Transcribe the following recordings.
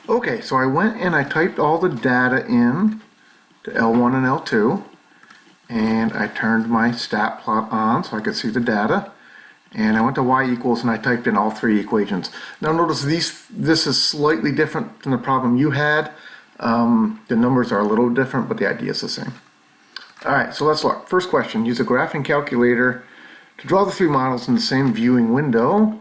Okay, so I went and I typed all the data in to L1 and L2, and I turned my stat plot on so I could see the data. And I went to y equals and I typed in all three equations. Now notice this is slightly different than the problem you had. The numbers are a little different, but the idea is the same. All right, so let's look. First question, use a graphing calculator to draw the three models in the same viewing window.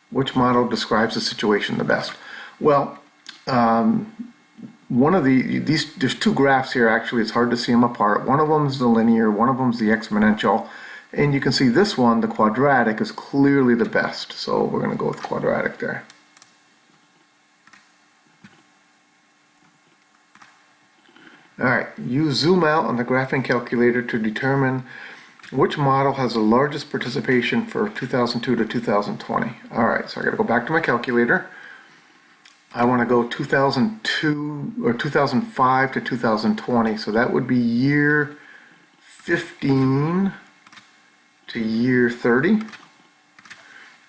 Which model describes the situation the best? Well, one of there's two graphs here actually, it's hard to see them apart. One of them is the linear, one of them is the exponential. And you can see this one, the quadratic, is clearly the best. So we're going to go with quadratic there. Alright, use zoom out on the graphing calculator to determine which model has the largest participation for 2002 to 2020. Alright, so I got to go back to my calculator. I want to go 2002 or 2005 to 2020, so that would be year 15 to year 30.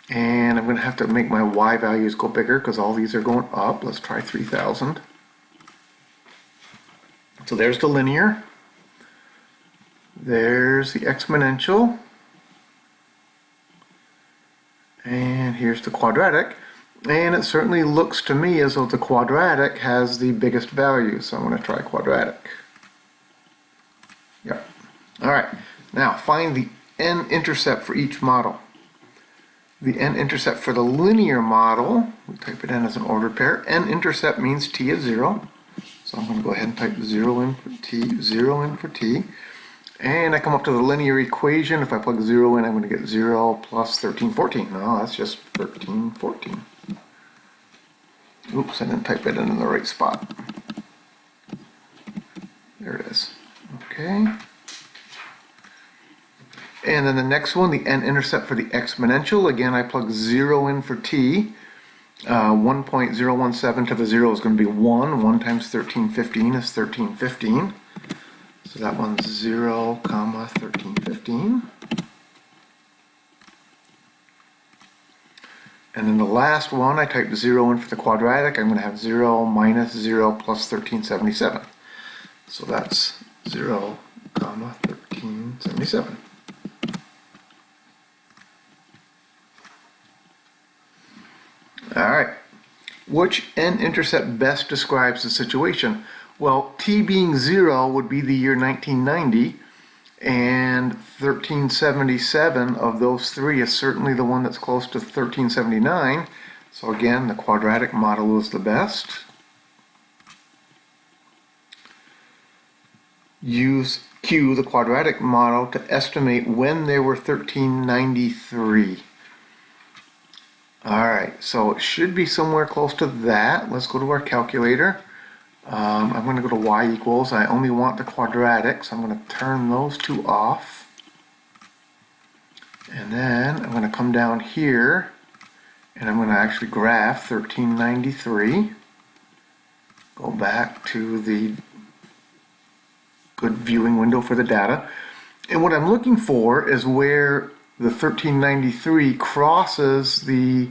And I'm going to have to make my y values go bigger because all these are going up. Let's try 3000. So there's the linear. There's the exponential. And here's the quadratic. And it certainly looks to me as though the quadratic has the biggest value. So I'm going to try quadratic. Yep. Alright, now find the n-intercept for each model. The n-intercept for the linear model, we type it in as an ordered pair. N-intercept means t is 0. So I'm going to go ahead and type 0 in for t, 0 in for t. And I come up to the linear equation. If I plug 0 in, I'm going to get 0 plus 1314. No, that's just 1314. Oops, I didn't type it in the right spot. There it is. Okay. And then the next one, the n-intercept for the exponential. Again, I plug 0 in for t. 1.017 to the 0 is going to be 1. 1 times 1315 is 1315. So that one's 0, comma, 1315. And then the last one, I typed 0 in for the quadratic. I'm going to have 0 minus 0 plus 1377. So that's 0, comma, 1377. Alright, which n-intercept best describes the situation? Well, t being 0 would be the year 1990, and 1377 of those three is certainly the one that's close to 1379. So again, the quadratic model is the best. Use Q, the quadratic model, to estimate when there were 1393. Alright, so it should be somewhere close to that. Let's go to our calculator. I'm going to go to y equals. I only want the quadratic, so I'm going to turn those two off. And then I'm going to come down here, and I'm going to actually graph 1393. Go back to the good viewing window for the data. And what I'm looking for is where the 1393 crosses the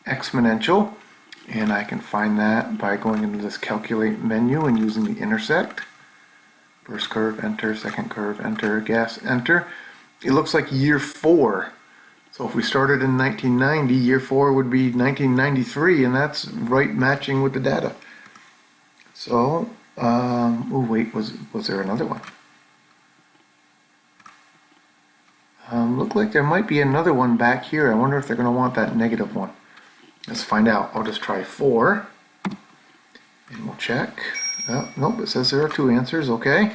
exponential, and I can find that by going into this calculate menu and using the intersect. First curve, enter, second curve, enter, guess, enter. It looks like year 4. So if we started in 1990, year 4 would be 1993, and that's right matching with the data. So, oh wait, was there another one? Look like there might be another one back here. I wonder if they're going to want that negative one. Let's find out. I'll just try 4, and we'll check. Oh, nope, it says there are 2 answers. Okay,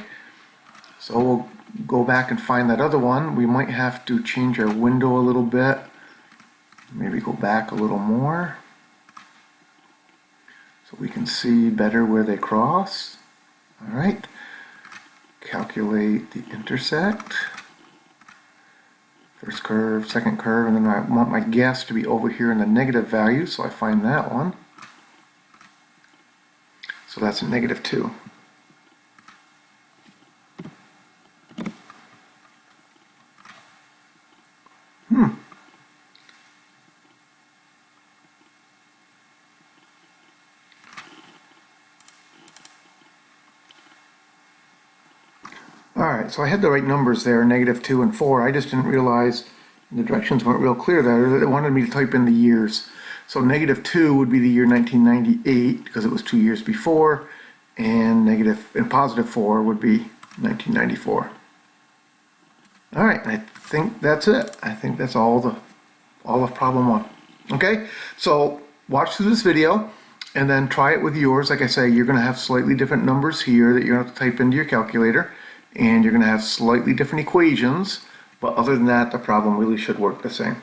so we'll go back and find that other one. We might have to change our window a little bit. Maybe go back a little more so we can see better where they cross. All right, calculate the intersect. First curve, second curve, and then I want my guess to be over here in the negative value, so I find that one. So that's a -2. Alright, so I had the right numbers there, -2 and 4. I just didn't realize the directions weren't real clear there. They wanted me to type in the years. So -2 would be the year 1998 because it was 2 years before, and +4 would be 1994. Alright, I think that's it. I think that's all of problem 1. Okay, so watch through this video and then try it with yours. Like I say, you're going to have slightly different numbers here that you're going to have to type into your calculator, and you're going to have slightly different equations, but other than that, the problem really should work the same.